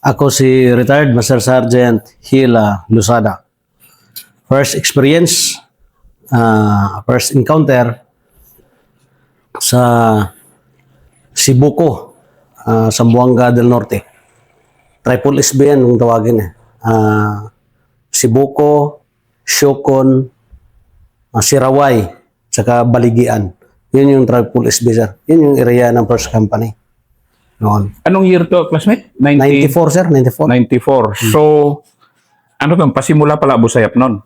Ako si retired Master Sergeant Hila Lusada. First experience, first encounter sa Sibuko, Zamboanga del Norte. Triple SB yan kung tawagin eh. Sibuko, Siokon, Siraway, saka Baligian. Yun yung Triple SB, sir. Yun yung area ng first company. Noon. Anong year to, classmate? 94, sir. 94. 94. So, ano to? Pasimula pala Abu Sayyaf nun?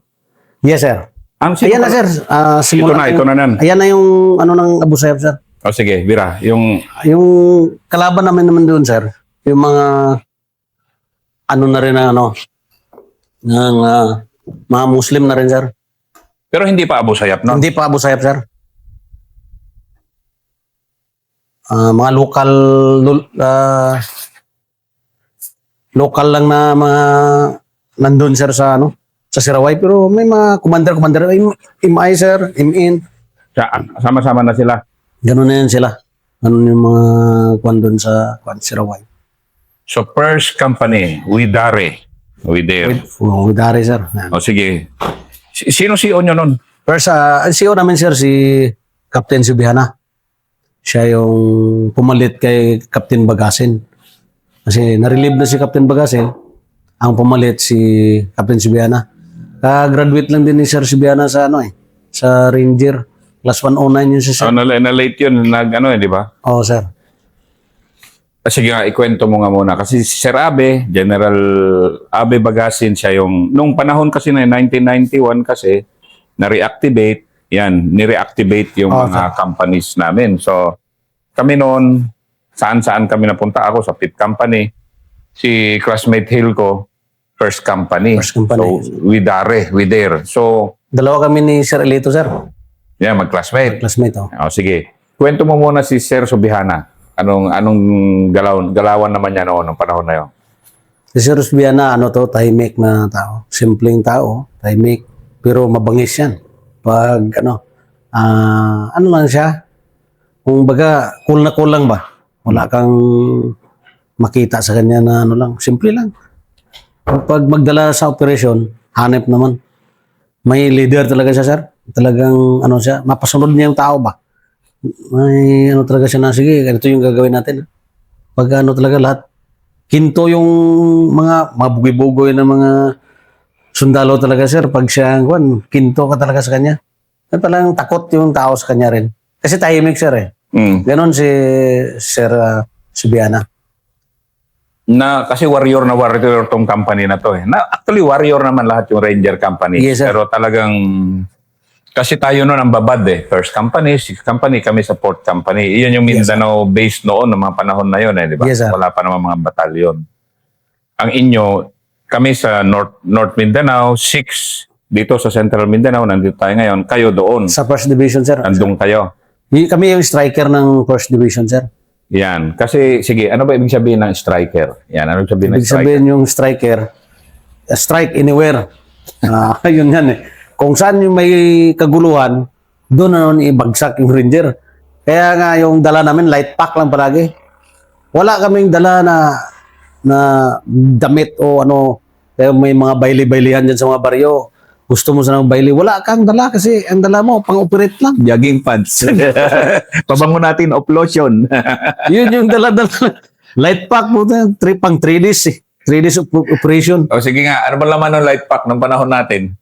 Yes, sir. Sino Ayan na, pala? sir. Ito na nan. Ayan na yung ano ng Abu Sayyaf, sir. O sige, Bira. Yung Yung kalaban naman doon, sir. Yung mga ano na rin na ano ng mga Muslim na rin, sir. pero hindi pa Abu Sayyaf nun. Hindi pa Abu Sayyaf, sir. Mga local lang na mga nandun, sir, sa ano sa Siraway, pero may mga commander MI, sir, MIN. Sama-sama na sila. Ganun na yan sila. Ganun yung mga kwan doon sa Siraway. So, first company, Widare. Widari, sir. Yan. O sige. Sino CEO nyo nun? First, ang CEO namin, sir, si Captain Subiana. Siya yung pumalit kay Captain Bagasin. Kasi na-relieve na si Captain Bagasin. Ang pumalit si Captain Subiana. Graduate lang din ni Sir Subiana sa sa Ranger. Class 109 yun si So, Sir. na-late yun. Di ba? Oo, sir. Sige nga, ikwento mo nga muna. Kasi si Sir Abe, General Abe Bagasin, siya yung, nung panahon kasi na 1991 kasi, na-reactivate, ni-reactivate yung mga companies namin. So, kami noon, saan-saan kami napunta. Ako sa 5th company. Si classmate Hill ko, first company. First company. So, Widare. So, Dalawa kami ni Sir Elito, sir. mag-classmate. Classmate, oh. O, sige. Kwento mo muna si Sir Subihana. Anong galawan naman niya noon, ng panahon na yun? Si Sir Subiana, tahimik na tao. Simpleng tao, tahimik. Pero mabangis yan. Pag, ano lang siya, kung baga, cool lang ba? Wala kang makita sa kanya na simple lang. Pag magdala sa operasyon, hanep naman. May leader talaga siya, sir. Talagang, siya, mapasunod niya yung tao ba? May, talaga siya na, sige, ganito yung gagawin natin. Pag, talaga lahat, hinto yung mga bugoy-bugoy na mga sundalo talaga, sir. Pag siya, kinto ka talaga sa kanya. Talagang takot yung tao sa kanya rin. Kasi tahimik, sir, eh. Ganon si Sir Subiana. Kasi warrior tong company na to eh. Actually, warrior naman lahat yung Ranger company. Yes, sir. Pero talagang, kasi tayo noon ang babad eh. First company, 6th company, kami sa 4th company. Iyon yung Mindanao base noon ng mga panahon na yun eh, di ba? Yes, sir. Wala pa naman mga batalyon. Ang inyo, kami sa North Mindanao, 6 dito sa Central Mindanao, nandito tayo ngayon. Kayo doon. Sa First Division, sir. Nandun kayo. Kami yung striker ng First Division, sir. Yan. Kasi, sige, ano ba ibig sabihin ng striker? Yan, ano ibig sabihin ng Ibig striker? sabihin yung striker, strike anywhere. Yun yan eh. Kung saan yung may kaguluhan, doon na ibagsak yung Ranger. Kaya nga yung dala namin, light pack lang palagi. Wala kaming dala na damit o kaya may mga baili-bailihan dyan sa mga baryo. Gusto mo sa ng baili, wala kang dala kasi ang dala mo, pang-operate lang. Jogging pants. Pabango natin of lotion. Yun yung dala-dala. Light pack mo, pang 3 days eh. 3 days of operation. O sige nga, ano ba laman ng light pack ng panahon natin?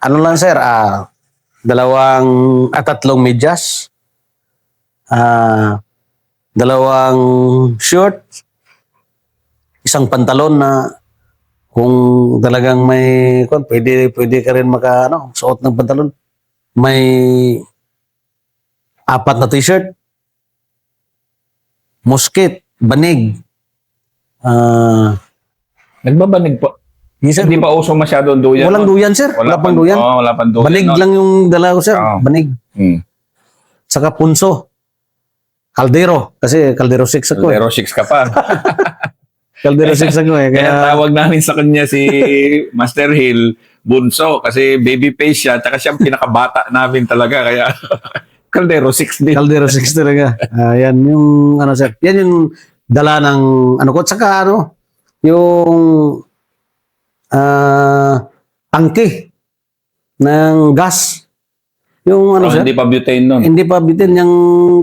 Ano lang, sir, 3 medyas, 2 short, 1 pantalon na kung talagang may, pwede ka rin suot ng pantalon. May 4 na t-shirt, musket, banig. Nagbabanig po. Yes, sir. Hindi pa uso masyado ang duyan. Walang duyan, sir. Wala pang duyan. Wala pang duyan. Banig lang yung dala ko, sir. Oo. Banig. Saka punso. Kaldero. Kasi Kaldero 6 ako. Pero 6 ka pa. Kaldero 6 ako eh. Kaya tawag namin sa kanya si Master Hill, Bunso. Kasi baby face siya. Tsaka siya ang pinakabata namin talaga. Kaya Caldero 6 din. Caldero 6 talaga. Yan yung sir. Yan yung dala ng ko. Tsaka yung tangke ng gas. Yung ano, sir? Hindi pa butane nun. Hindi pa bitin yung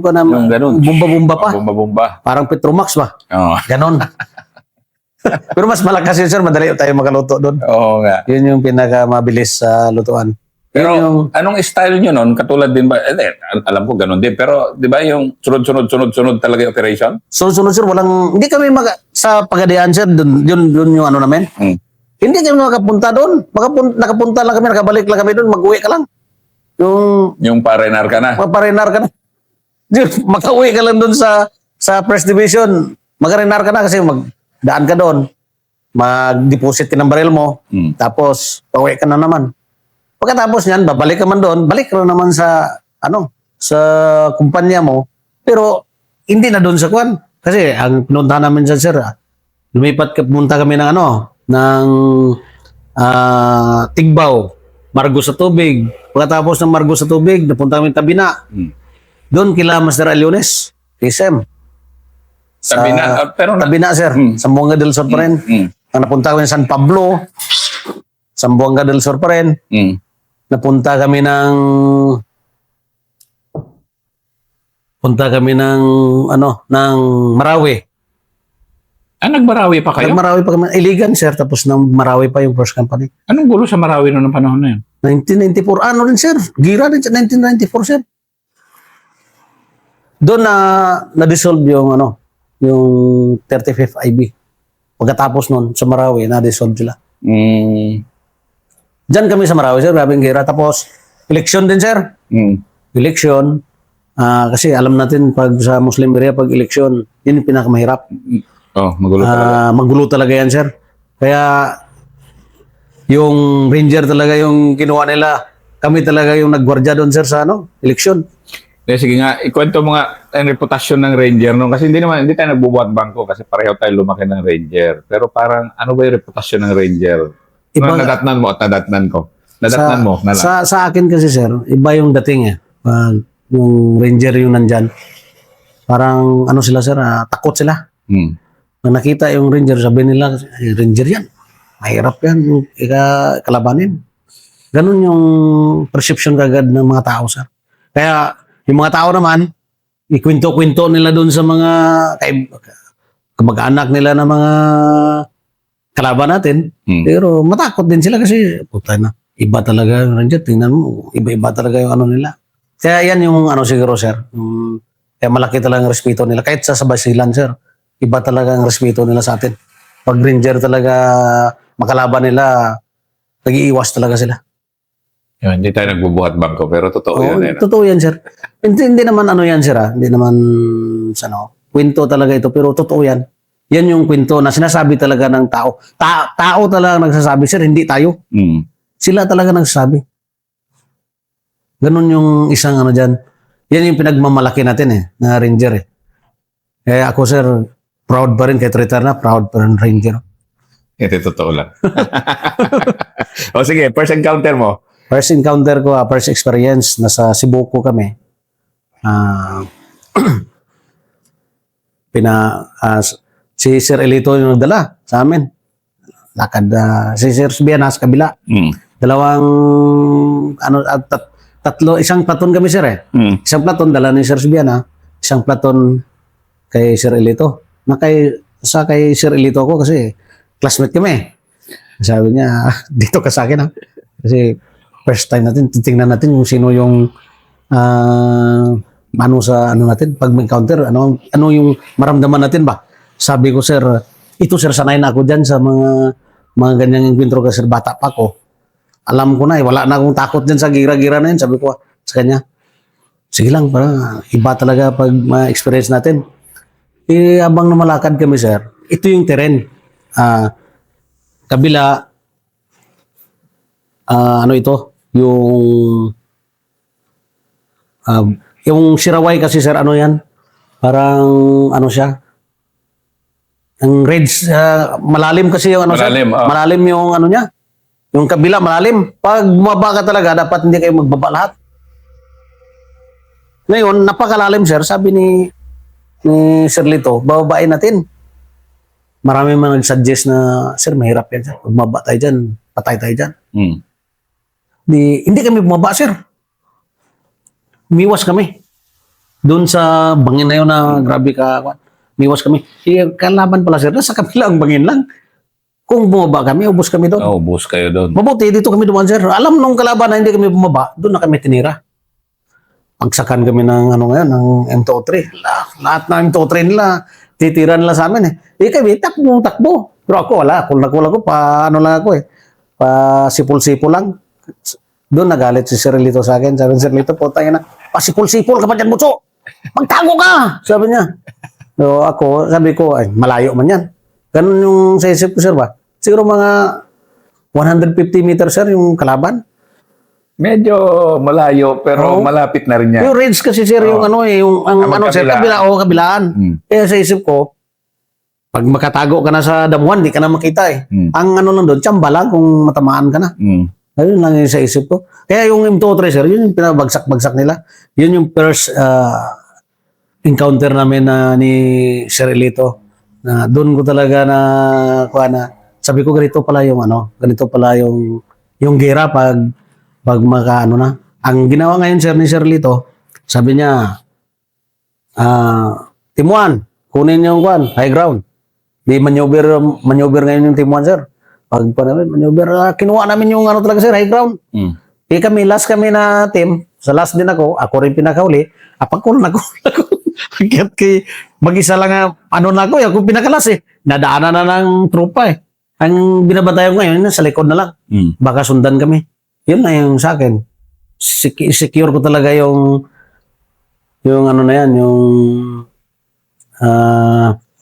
Yung ganun. bumba-bumba pa. Bumba-bumba. Parang Petromax ba? Oo. Ganon. Pero mas malakas yun, sir. Madali tayo makaluto doon. Oo nga. Yun yung pinakamabilis sa lutuan. Pero Yun yung, anong style nyo nun? Katulad din ba? Alam ko ganun din. Pero di ba yung sunod-sunod talaga yung operation? sunod-sunod, sir, walang, hindi kami sa Pagadian, sir, yun yung ano namin. Hmm. Hindi kami makapunta doon. Nakapunta lang kami, nakabalik lang kami doon, mag-uwi ka lang. Yung parenar ka na. Maparenar ka na. Makauwi ka lang doon sa First Division. Magarenar ka na kasi magdaan ka doon. Mag-deposit ka ng baril mo. Hmm. Tapos, pauwi ka na naman. Pagkatapos niyan, babalik ka man doon. Balik ka na naman sa kumpanya mo. Pero, hindi na doon sa kwan. Kasi, ang pinuntahan namin sa sir, pumunta kami ng Tigbaw, Margo sa Tubig. Pagkatapos ng Margo sa Tubig, napunta kami Tabina. Hmm. Doon kila Master Aliones, KSM. Tabina, pero Tabina, sir. Sambuanga del Sur pa rin. Ang napunta kami sa San Pablo, Sambuanga del Sur pa rin. Napunta kami ng ng Marawi. Nagmarawi pa kayo? Nagmarawi pa kami. Iligan, sir. Tapos nang Marawi pa yung first company. Anong gulo sa Marawi noong panahon na yun? 1994. Ano rin, sir? Gira rin sa 1994, sir. Doon na-dissolve yung yung 35th IB. Pagkatapos nun, sa Marawi, na-dissolve sila. Diyan kami sa Marawi, sir. Grabing gira. Tapos, election din, sir. Election. Kasi alam natin, pag sa Muslim area, pag election, yun yung pinakamahirap. Magulo talaga. Magulo talaga yan, sir. Kaya, yung ranger talaga yung kinuha nila. Kami talaga yung nagwardya doon, sir, sa election. Sige nga, ikwento mo nga ang reputasyon ng ranger nung kasi hindi tayo nagbubuhat bangko kasi pareho tayo lumaki ng ranger. Pero parang ano ba yung reputasyon ng ranger? Nadatnan mo at nadatnan ko. Nadatnan mo na lang. Sa akin kasi, sir, iba yung dating eh. Yung ranger yung nandyan. Parang sila, sir, takot sila. Pag nakita yung ranger, sabi nila, ranger yan. Mahirap yan. Kalabanin. Ganun yung perception kagad ng mga tao, sir. Kaya, yung mga tao naman, ikwento-kwento nila doon sa mga kamag-anak nila na mga kalaban natin. Pero matakot din sila kasi, puta na, iba talaga yung ranger. Tingnan mo, iba-iba talaga yung nila. Kaya yan yung siguro, sir. Kaya malaki talaga ang respeto nila. Kahit sa basilan, sir, iba talaga ang respeto nila sa atin. Pag ranger talaga makalaban nila, nag-iiwas talaga sila. Hindi tayo nagbubuhat bangko pero totoo yan. Totoo yan, sir. Hindi naman yan, sir. Hindi naman kwento talaga ito, pero totoo yan. Yan yung kwento na sinasabi talaga ng tao. Tao talaga nagsasabi, sir, hindi tayo. Sila talaga nagsasabi. Ganun yung isang dyan. Yan yung pinagmamalaki natin na ranger eh. Kaya ako, sir, proud pa rin kahit retire na, proud pa rin ranger. Ito totoo lang. O sige, first encounter mo. First encounter ko, first experience, nasa Cebu ko kami. Si Sir Elito yung nagdala sa amin. Lakad, si Sir Subiana sa kabila. Dalawang, isang platon kami, sir eh. Isang platon, dala ni Sir Subiana. Isang platon kay Sir Elito. Kay Sir Elito ko kasi classmate kami. Sabi niya, dito ka sa akin ha. Kasi first time natin, titingnan natin kung sino yung natin, pag may-encounter, ano yung maramdaman natin ba? Sabi ko, sir, ito sir, sanay na ako dyan sa mga ganyang encuentro kasi bata pa ko. Alam ko na wala na akong takot dyan sa gira-gira na yun. Sabi ko sa kanya, sige lang, parang iba talaga pag ma-experience natin. Habang namalakad kami, sir, ito yung terrain. Kabila, ito, yung Siraway kasi, sir, yan? Parang, siya? Ang reds, malalim kasi yung Malalim, sir? Malalim yung niya. Yung kabila, malalim. Pag bumaba ka talaga, dapat hindi kayo magbaba lahat. Ngayon, napakalalim, sir. Sabi ni Sir Lito, bababain natin. marami man nag-suggest na, sir, mahirap yan, sir. Pag bumaba tayo dyan, patay tayo dyan. Mm. Hindi kami bumaba, sir. Umiwas kami. Doon sa bangin na yun na grabe ka, umiwas kami. Kalaban pala, sir, nasa kabila ang bangin lang. Kung bumaba kami, ubos kami doon. Oh, bus kayo doon. Mabuti, dito kami dumaan, sir. Alam nung kalaban na hindi kami bumaba, doon na kami tinira. Pagsakan kami ng ano ngayon, ng M203. Lahat ng M203 nila, titira nila sa amin eh. Kami, takbo. Pero ako, wala. Kulak-kulak ko, ano lang ako eh. Sipol-sipol lang. Doon nagalit si Sir Lito sa akin. Sabi ni Sir Lito, putang ina, pasipol-sipol ka pa dyan, Butso. Magtago ka! Sabi niya. So ako, sabi ko, ay, malayo man yan. Ganun yung sa isip ko, sir ba? Siguro mga 150 meters, sir, yung kalaban. Medyo malayo, pero malapit na rin yan. Yung range kasi, sir, yung ano eh, yung sir, kabilaan. Kaya sa isip ko, pag makatago ka na sa damuhan, di ka na makita eh. Ang ano lang doon, tsamba lang kung matamaan ka na. Ayun lang yung sa isip ko. Kaya yung M203, sir, yun yung pinabagsak-bagsak nila. Yun yung first encounter namin ni Sir Elito. Na doon ko talaga sabi ko ganito pala yung gera pag makaano na. Ang ginawa ngayon, sir, ni Sir Lito, sabi niya, Timuan, kunin yung high ground. Di maneuver ngayon yung Timuan, sir. Pag maneuver, kinuha namin yung ano talaga, sir, high ground. Last kami na team, sa last din ako rin pinakauli, apakul na ako. Hanggat mag-isa lang na ako pinakalas eh. Nadaanan na ng trupa eh. Ang binabantayan ko ngayon, sa likod na lang. Baka sundan kami. Yun na yung sa akin. Secure ko talaga yung ano na yan,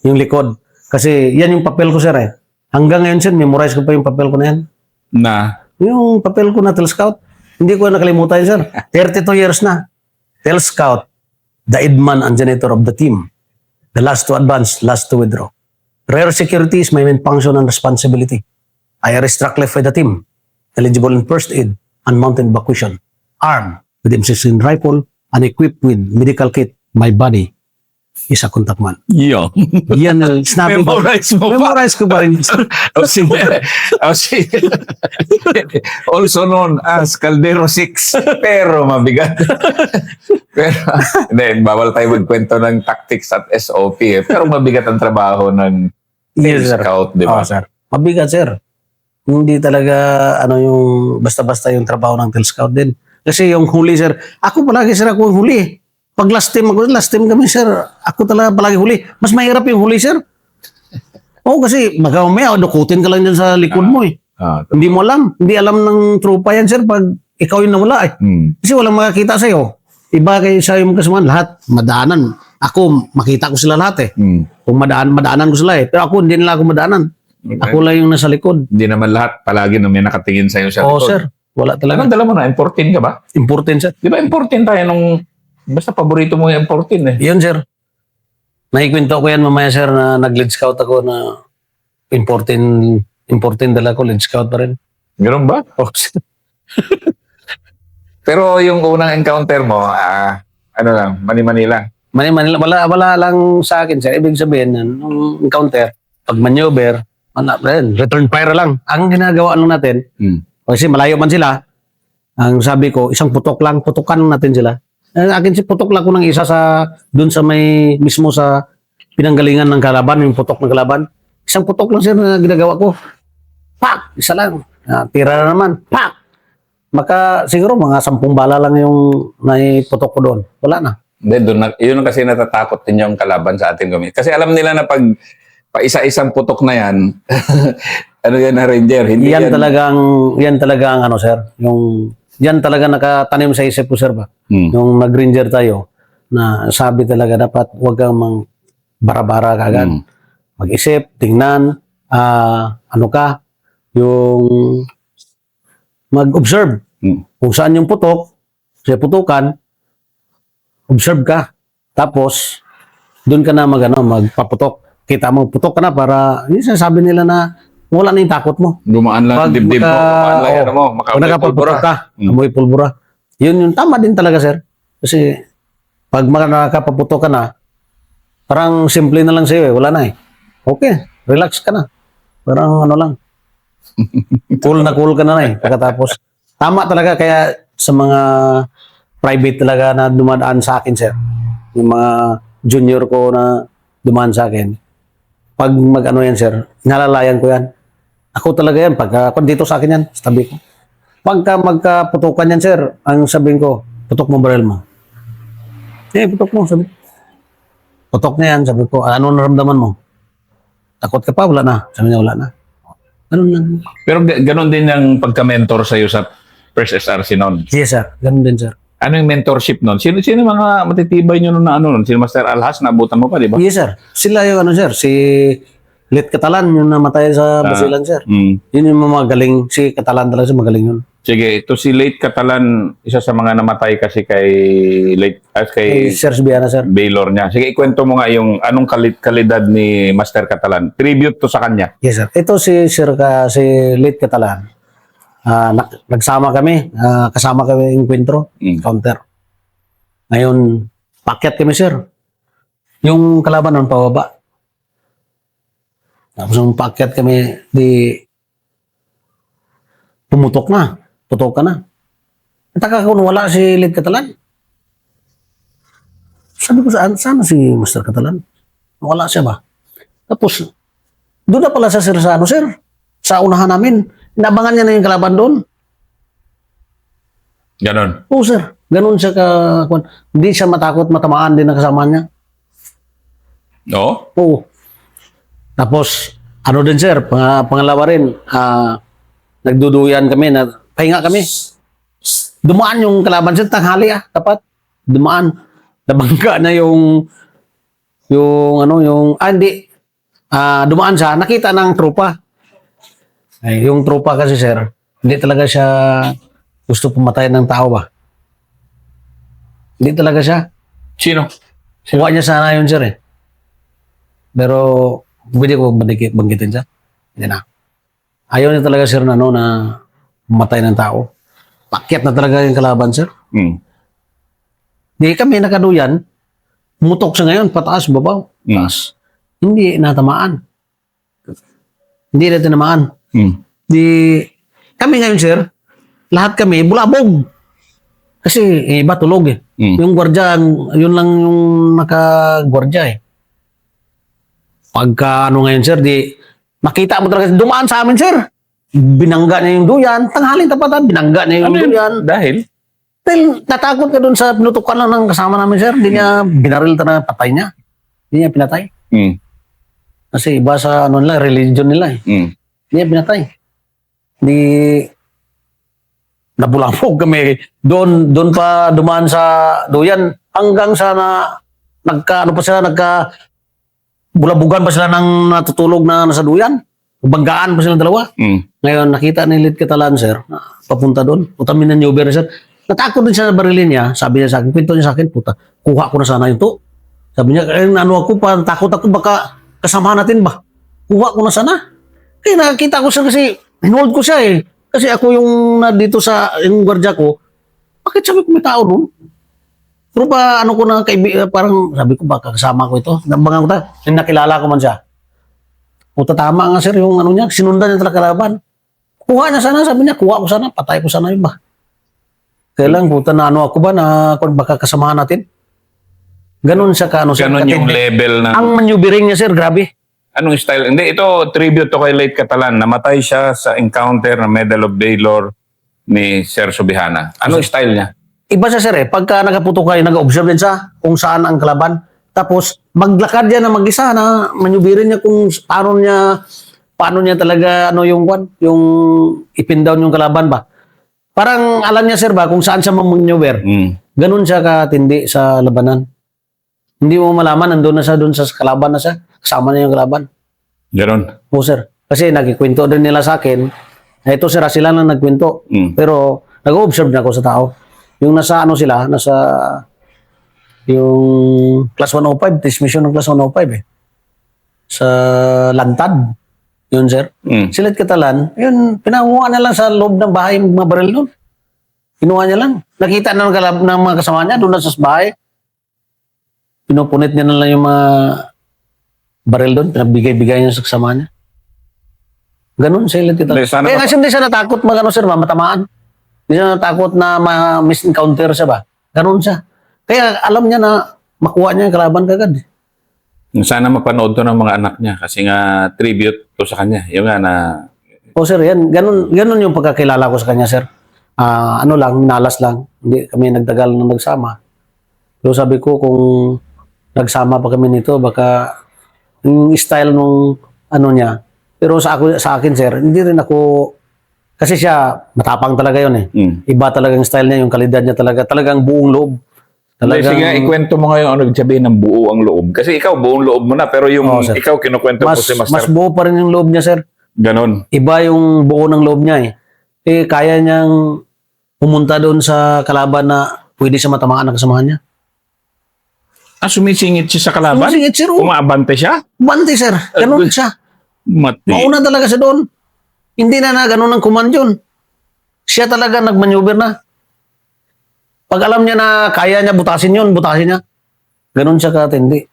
yung likod. Kasi yan yung papel ko, sir eh. Hanggang ngayon, sir, memorize ko pa yung papel ko na yan. Yung papel ko na Tel Scout. Hindi ko nakalimutan, sir. 32 years na. Tel Scout. The headman and janitor of the team. The last to advance, last to withdraw. Rare security is my main function and responsibility. I arrest truck left by the team. Eligible in first aid and mountain evacuation. Armed with M16 rifle and equipped with medical kit. My body is a contact man. Yo. Yan, snapping ko. Memorize ko pa rin. Also known as Caldero 6. Pero mabigat. Pero, hindi, bawal tayo magkwento ng tactics at SOP eh. Pero mabigat ang trabaho ng Scout, di ba? Sir. Mabigat, sir. Hindi talaga, yung basta-basta yung trabaho ng Tel Scout din. Kasi yung huli, sir, ako palagi, sir, ako yung huli. Pag last time kami, sir, ako talaga palagi huli. Mas mahirap yung huli, sir. Kasi magkamaya, dukutin ka lang dyan sa likod mo eh. Hindi mo alam. Hindi alam ng trupa yan, sir, pag ikaw yung nawala eh. Kasi walang makakita sa'yo. Iba kayo sa yung kasamahan, lahat madaanan. Ako, makita ko sila lahat eh. Kung madaanan ko sila eh. Pero ako, hindi nila ako madaanan. Okay. Ako lang yung nasa likod. Hindi naman lahat palagi na may nakatingin sa'yo sa likod. Oo, sir. Wala talaga. Anong dala mo na? M14 ka ba? M14, sir. Di ba M14 tayo nung... Basta paborito mo yung M14 eh. Yun, sir. Naikwento ko yan mamaya, sir, na nag-lead scout ako na M14 dala ko, lead scout pa rin. Ganun ba? Oh, sir. Pero yung unang encounter mo, mani-mani lang. Mani-Manila. Wala lang sa akin, sir. Ibig sabihin, nung encounter, pag maneuver, return fire lang. Ang ginagawa lang natin, kasi malayo man sila, ang sabi ko, isang putukan natin sila. Akin si putok lang ko ng isa doon sa may, mismo sa pinanggalingan ng kalaban, yung putok ng kalaban. Isang putok lang, sir, na ginagawa ko. Pak! Isa lang. Tira na naman. Pak! Siguro mga 10 bala lang yung naiputok ko doon. Wala na. Hindi, yun kasi natatakot din yung kalaban sa ating gawin. Kasi alam nila na pag isa-isang putok na yan, yan na Ranger. Hindi yan talagang sir, yan talaga nakatanim sa isip ko, sir ba? Yung nag-Ranger tayo, na sabi talaga dapat huwag kang bara-bara kagad. Mag-isip, tingnan, yung mag-observe. Kung saan yung putok, sa putukan, observe ka. Tapos, doon ka na magpaputok. Kita mo, putok ka na para, yung sabi nila na wala na yung takot mo. Dumaan lang ang dibdib mo. Dumaan lang mo. Kung nakapaputok ka, amoy pulbura. Yun yung tama din talaga, sir. Kasi, pag nakakapaputok ka na, parang simple na lang sa'yo eh. Wala na eh. Okay. relax ka na. Parang ano lang. Cool ka na eh. Pagkatapos, tama talaga kaya sa mga private talaga na dumadaan sa akin, sir. Yung mga junior ko na dumaan sa akin. Pag mag-ano yan, sir, nalalayan ko yan. Ako talaga yan. Pagka dito sa akin yan, sa tabi ko. Pagka magkaputukan yan, sir, ang sabihin ko, putok mo baril mo. Putok mo, sabi. Putok na yan, sabi ko, ano naramdaman mo? Takot ka pa, wala na. Sabi niya, wala na. Ganun lang. Pero ganon din yung pagka-mentor sa'yo sa First SRC noon. Yes, sir. Ganun din, sir. Ano yung mentorship noon? Sino mga matitibay nyo noon na ano noon? Sino Master Alhas, naabutan mo pa, di ba? Yes, sir. Sila yung ano, sir. Si Lit Catalan, yung namatay sa Basilan, sir. Yun yung mga magaling. Si Catalan talaga siya magaling yun. Sige, ito si Late Catalan, isa sa mga namatay kasi kay Kay Sir Biana, sir. Baylor niya. Sige, ikwento mo nga yung anong kalidad ni Master Catalan. Tribute to sa kanya. Yes, sir. Ito si si Lit Catalan. Nagsama kami. Kasama kami yung Quintro. Counter. Ngayon, pakyat kami, sir. Yung kalaban nun, pababa. Tapos yung pakyat kami, pumutok na. Putok ka na. Nataka ko wala si Lit Catalan. Sabi ko, saan si Master Catalan? Wala siya ba? Tapos, doon na pala sa sir sa ano, sir. Sa unahan namin. Inabangan niya na yung kalaban doon. Ganon. Oo, sir. Ganun siya hindi siya matakot, matamaan din ang kasama niya. No? Oo. Tapos, ano din, sir, pangalawa rin, nagduduyan kami, pahinga kami. Dumaan yung kalaban, sir, tanghali dapat. Dumaan. Nabangga na hindi. Dumaan siya, nakita ng tropa. Ay, yung tropa kasi, sir, hindi talaga siya gusto pumatay ng tao ba? Hindi talaga siya. Sino? Kuha niya sana yun, sir, eh. Pero, pwede ko banggitin siya. Hindi na. Ayaw niya talaga, sir, na pumatay ng tao. Pakyat na talaga yung kalaban, sir. Di kami nakaduyan, mutok siya ngayon, pataas, babaw. Taas. Hindi natamaan. Hindi na tinamaan. Di, kami ngayon, sir, lahat kami, bulabog. Kasi, iba tulog eh. Yung gwardya, yun lang yung naka-gwardya eh. Pagka ngayon, sir, makita mo talaga, dumaan sa amin, sir. Binangga niya yung duyan. Tanghaling tapatan, binangga niya yung duyan. Dahil Natakot ka dun sa pinutukan lang ng kasama namin, sir. Hindi niya binaril na patay niya. Hindi niya pinatay. Kasi iba sa religion nila eh. Hindi niya pinatay. Hindi nabulabog kami. Doon pa dumaan sa duyan hanggang sa bulabugan pa sila ng natutulog na nasa duyan. Banggaan pa silang dalawa. Ngayon, nakita ni Lit Catalan, sir, papunta doon. Utamin ng Uber, sir. Natakot din siya sa barilin niya. Sabi niya sa akin, kwento niya sa akin, puta, kuha ko na sana yung to. Sabi niya, takot ako, baka kasama natin ba? Kuha ko na sana. Kaya nakakita ko siya kasi, hinold ko siya eh. Kasi ako yung dito sa yung gwardiya ko, bakit sabi ko may tao doon? Pero pa ko na parang sabi ko baka kasama ko ito. Nabangan ko nakilala ko man siya. Puta tama nga sir yung niya, sinundan niya talaga kalaban. Kuha niya sana, sabi niya, kuha ko sana, patay ko sana yun ba? Kailang puta na ako ba na kung baka kasamahan natin? Ganun siya sir. Ganun yung level na... Ang maneuvering niya sir, grabe. Anong style? Hindi, ito tribute to kay Late Catalan. Namatay siya sa encounter ng Medal of Valor ni Sir Subihana. Anong style niya? Iba siya sir eh. Pagka nagaputok kayo, nag-observe din siya kung saan ang kalaban. Tapos, maglakad niya na mag-isa na manubirin niya kung paano niya talaga, yung ipin down yung kalaban ba. Parang alam niya sir ba kung saan siya mamaneuver. Ganun siya katindi sa labanan. Hindi mo malaman, nandun na siya doon sa kalaban na siya. Kasama niya yung kalaban. Ganun. Oo sir. Kasi nagkikwento din nila sa akin. Ito sir, sila na nagkwento. Pero nag-observe na ako sa tao. Yung nasa yung class 105, transmission ng class 105 eh. Sa Lantad. Yun, sir. Si Lit Catalan, yun, pinakuha na lang sa loob ng bahay mga baril nun. Kinuha niya lang. Nakita na ng mga kasama niya doon na sa bahay. Pinupunit niya na lang yung mga baril doon, pinabigay-bigay niya sa kasama niya. Ganun sila tita. Hindi, sana Kaya pa- kasi hindi siya natakot sir, matamaan. Hindi siya natakot na ma-misencounter siya ba? Ganun siya. Kaya alam niya na makuha niya yung kalaban kagad. Sana mapanood to ng mga anak niya kasi nga tribute to sa kanya. Yung nga na O sir, yan, ganun yung pagkakilala ko sa kanya sir. Ano lang, nalas lang. Hindi kami nagtagal na nagsama. Pero sabi ko kung nagsama pa kami nito, baka yung style nung ano niya. Pero sa akin sir, hindi rin ako, kasi siya matapang talaga yun eh. Iba talagang style niya, yung kalidad niya talagang buong loob. Talagang, sige, ikwento mo ngayon ano ibig sabihin ng buo ang loob. Kasi ikaw, buong loob mo na. Pero yung Oo, sir. ikaw, kinukwento mo si mas Master. buo pa rin yung loob niya sir. Ganon. Iba yung buo ng loob niya eh. Kaya niyang pumunta doon sa kalaban na pwede siya matamaan ng kasamahan niya. Sumisingit siya sa kalaban? Sumisingit sir, oh. Umaabante siya? Bante sir, ganun siya. Mati. Mauna talaga siya doon. Hindi na ganun ang command yun. Siya talaga nagmaneuver na. Pag alam niya na kaya niya butasin yun, butasin niya. Ganun siya katindi.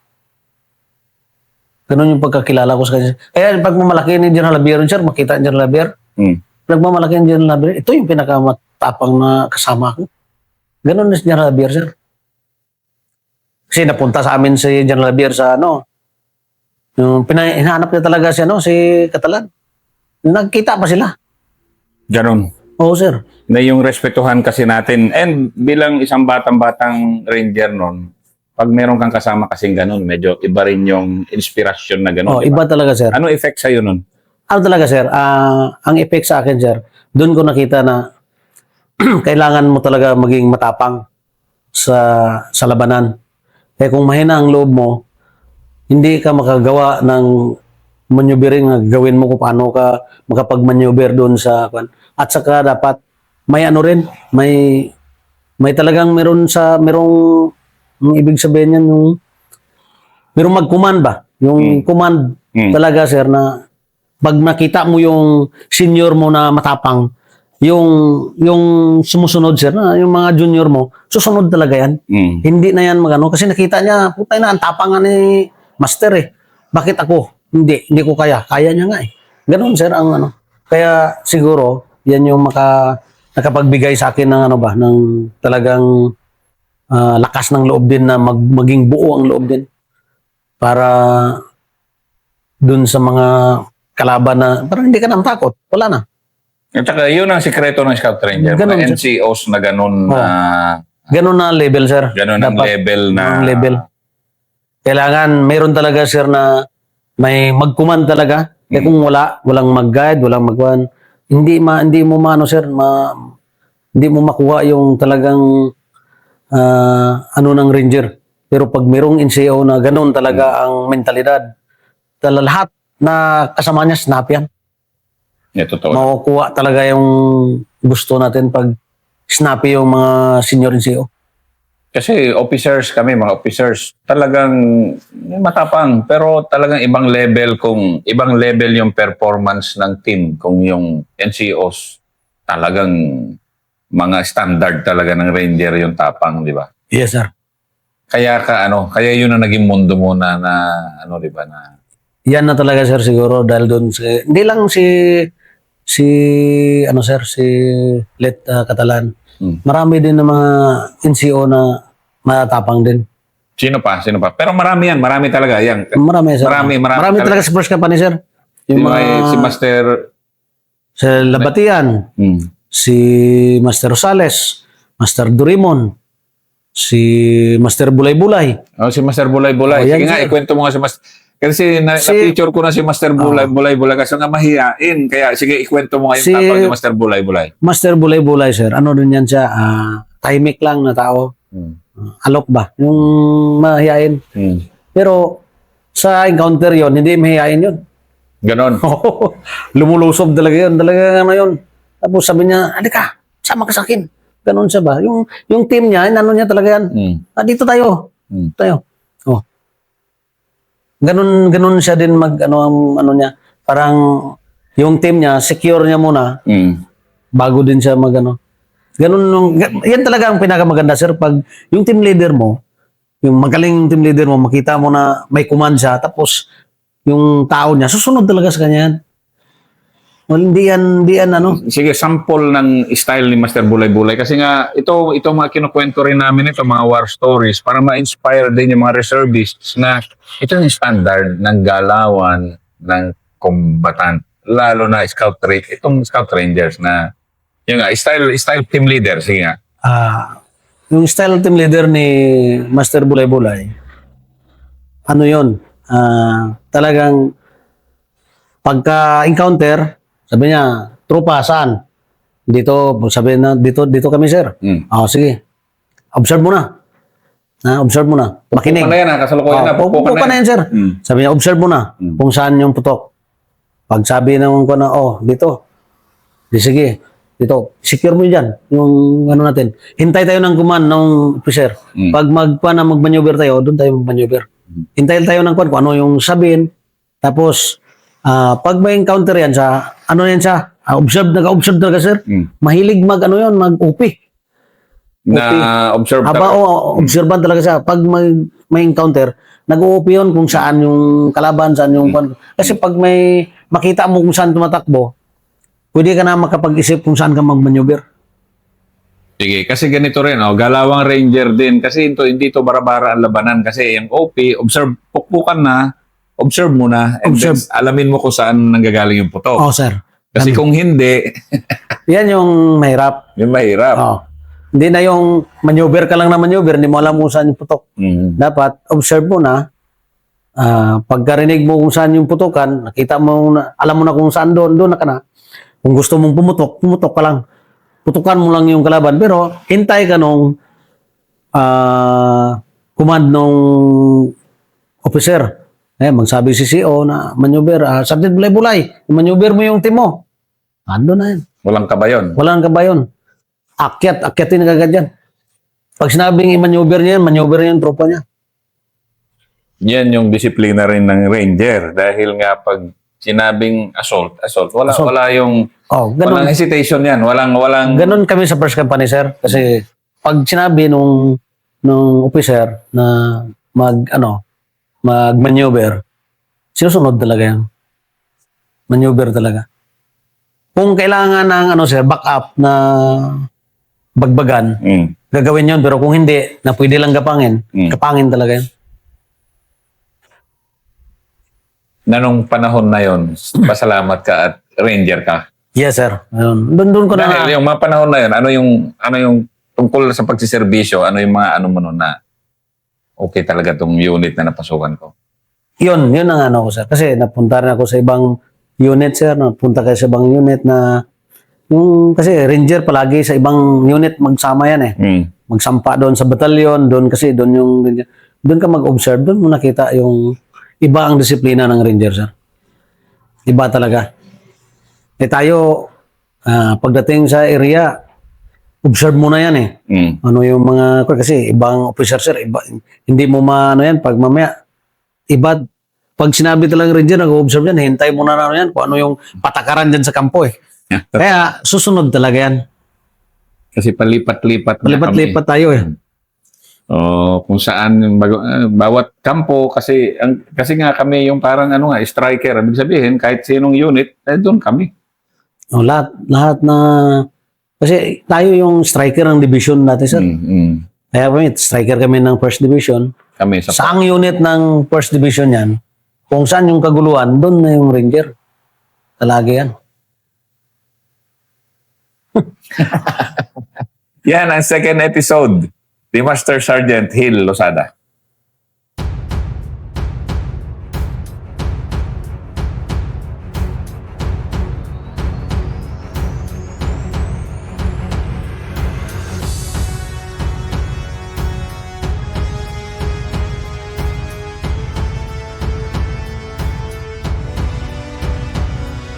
Ganun yung pagkakilala ko sa kanya. Kaya pag mamalaki ni General Labier, sir, makita ni General Labier, pag mamalaki ni General Labier, ito yung pinakamatapang na kasama ko. Ganun ni General Labier, sir. Kasi napunta sa amin si General Labier sa yung hinahanap niya talaga si Catalan. Nagkita pa sila. Ganon. Oo, sir. Na yung respetuhan kasi natin. And bilang isang batang-batang ranger nun, pag meron kang kasama kasing ganun, medyo iba rin yung inspirasyon na ganun. Oh, iba talaga, sir. Ano effect sa'yo nun? Ano talaga, sir? Ang effect sa akin, sir, doon ko nakita na kailangan mo talaga maging matapang sa labanan. Kaya kung mahina ang loob mo, hindi ka makagawa ng maneuvering na gawin mo kung paano ka makapag-maneuver doon sa at saka dapat may ano rin, may talagang merong yung ibig sabihin niyan yung merong mag-command ba? Yung command talaga sir na pag nakita mo yung senior mo na matapang, yung sumusunod sir na yung mga junior mo, susunod talaga yan. Hindi na yan magano kasi nakita niya, putay na ang tapang ni master eh. Bakit ako? Hindi ko kaya. Kaya niya nga eh. Ganun sir ang Kaya siguro yan yung nakapagbigay sa akin ng ng talagang lakas ng loob din na maging buo ang loob din para dun sa mga kalaban na parang hindi ka na takot. Wala na. At saka yun ang sikreto ng Scout Ranger. Ganun, Mga NCOs na ganun na ganun na level sir. ganun ang level na Ang level. Kailangan mayroon talaga sir na may mag-command talaga. Kaya kung walang mag-guide, walang mag-one, hindi mo sir, hindi mo makuha yung talagang ng ranger. Pero pag mayroong NCO na ganun talaga ang mentalidad, lahat na kasama niya snap yan. totoo. Makukuha talaga yung gusto natin pag snappy yung mga senior NCO. Kasi officers kami, mga officers, talagang matapang. Pero talagang ibang level yung performance ng team. Kung yung NCOs, talagang mga standard talaga ng Ranger yung tapang, di ba? Yes, sir. Kaya kaya yun ang naging mundo mo na di ba, na Yan na talaga, sir, siguro. Dahil doon, hindi lang si Let Catalan. Marami din na mga NCO na matapang din. Sino pa? Pero marami yan. Marami talaga. Yan. Marami, sir. Marami talaga sa first company, sir. Yung si Master... Sa Labatian, si Master Rosales, Master Durimon, si Master Bulay-Bulay. Si Master Bulay-Bulay. Yan, Sige nga, sir. ikwento mo nga si Master... Kasi na-picture ko na si Master Bulay-Bulay kasi nga mahihain. Kaya sige, ikwento mo nga yung tapang ni Master Bulay-Bulay. Master Bulay-Bulay, sir. Ano din yan siya? Tahimik lang na tao. Alok ba? Yung mahihain. Pero sa encounter yon hindi mahihain yun. Ganon. Lumulusob talaga yun. Talaga yun. Tapos sabi niya, halika, sama ka sa akin. Ganon siya ba? Yung team niya, niya talaga yan. Dito tayo. Tayo. Oh. Ganon siya din niya. Parang yung team niya, secure niya muna. Bago din siya yan talaga ang pinakamaganda, sir. Pag yung team leader mo, yung magaling team leader mo, makita mo na may command siya, tapos yung tao niya, susunod talaga sa kanya yan. Well, hindi yan ano. Sige, sample ng style ni Master Bulay-Bulay. Kasi nga, ito mga kinukwento rin namin ito, mga war stories, para ma-inspire din yung mga reservists na ito yung standard ng galawan ng combatant. Lalo na itong Scout Rangers na, yung nga, style team leader, sige nga. Yung style team leader ni Master Bulay-Bulay, ano yun? Talagang pagka-encounter, sabi niya, tropa, saan? Dito, sabi na, dito kami, sir. Sige. Observe mo na. Observe mo na. Makinig. Pupukan na yan, kasalukuyan na. Pupukan na yan, sir. Sabi niya, observe mo na kung saan yung putok. Pag sabi naman ko na, dito. Sige. Dito. Secure mo dyan. Yung ano natin. Hintay tayo ng command ng officer. Pag mag-maneuver tayo, doon tayo mag-maneuver. Hintayin tayo ng kung ano yung sabihin. Tapos, pag may encounter yan sa, ano yan siya, nag-observe talaga, sir. Mahilig mag-UP. Na observe Observant talaga siya. Pag may encounter, nag-UP yun kung saan yung kalaban, saan yung... Kasi pag may makita mo kung saan tumatakbo, pwede ka na makapag-isip kung saan ka mag-maneuver. Sige, kasi ganito rin, galawang ranger din. Kasi hindi to bara-bara ang labanan. Kasi yung OP, pukpukan na, observe mo na, and then alamin mo kung saan nanggagaling yung putok. Sir. Kasi kung hindi, yan yung mahirap. yung mahirap. Hindi na yung maneuver ka lang na maneuver, hindi mo alam kung saan yung putok. Dapat, observe mo na, pagkarinig mo kung saan yung putokan, nakita mo na, alam mo na kung saan doon na ka na. Kung gusto mong pumutok ka lang. Putukan mo lang yung kalaban. Pero, hintay ka nung command nung officer. Magsabi si CO na maneuver, Sergeant Bulay-Bulay, maneuver mo yung team mo. Ando na yan. Walang kabayon. Walang kabayon. Akyatin na kagad yan. Pag sinabing i-maneuver niya yan, maneuver niya yung tropa niya. Yan yung disiplina rin ng ranger. Dahil nga pag sinabing assault, wala yung walang hesitation yan. Walang Ganon kami sa first company, sir. Kasi pag sinabi nung officer na mag-maneuver, sinusunod talaga yan. Maneuver talaga. Kung kailangan ng sir, backup na bagbagan, gagawin yun. Pero kung hindi, na pwede lang kapangin talaga yan. Na nung panahon na yon, pasalamat ka at ranger ka. Yes, sir. Doon ko na... Dahil yung mga panahon na yun, ano yung tungkol sa pagsiservisyo, ano yung mga mo nun na okay talaga tong unit na napasukan ko? Yun ang ko, sir. Kasi napunta rin ako sa ibang unit, sir. Napunta kayo sa ibang unit na kasi ranger palagi sa ibang unit magsama yan eh. Magsampa doon sa batalyon, doon ka mag-observe, doon mo nakita yung iba ang disiplina ng ranger, sir. Iba talaga. Tayo, pagdating sa area, observe mo na yan eh. Ano yung mga, kasi ibang officer, sir, hindi mo yan, pag mamaya, iba, pag sinabi talagang ranger, nag-observe yan, hintay mo na yan, kung ano yung patakaran dyan sa kampo eh. Kaya, susunod talaga yan. Kasi palipat-lipat tayo eh. Kung saan bawat kampo kasi nga kami yung parang striker, ibig sabihin kahit sinong unit doon kami. Lahat na kasi tayo yung striker ng division natin, sir. Kaya kami striker kami ng first division. Kami saang unit ng first division yan, kung saan yung kaguluhan, doon na yung ranger. Talaga yan. Yan ang second episode ni Master Sergeant Hill Losada.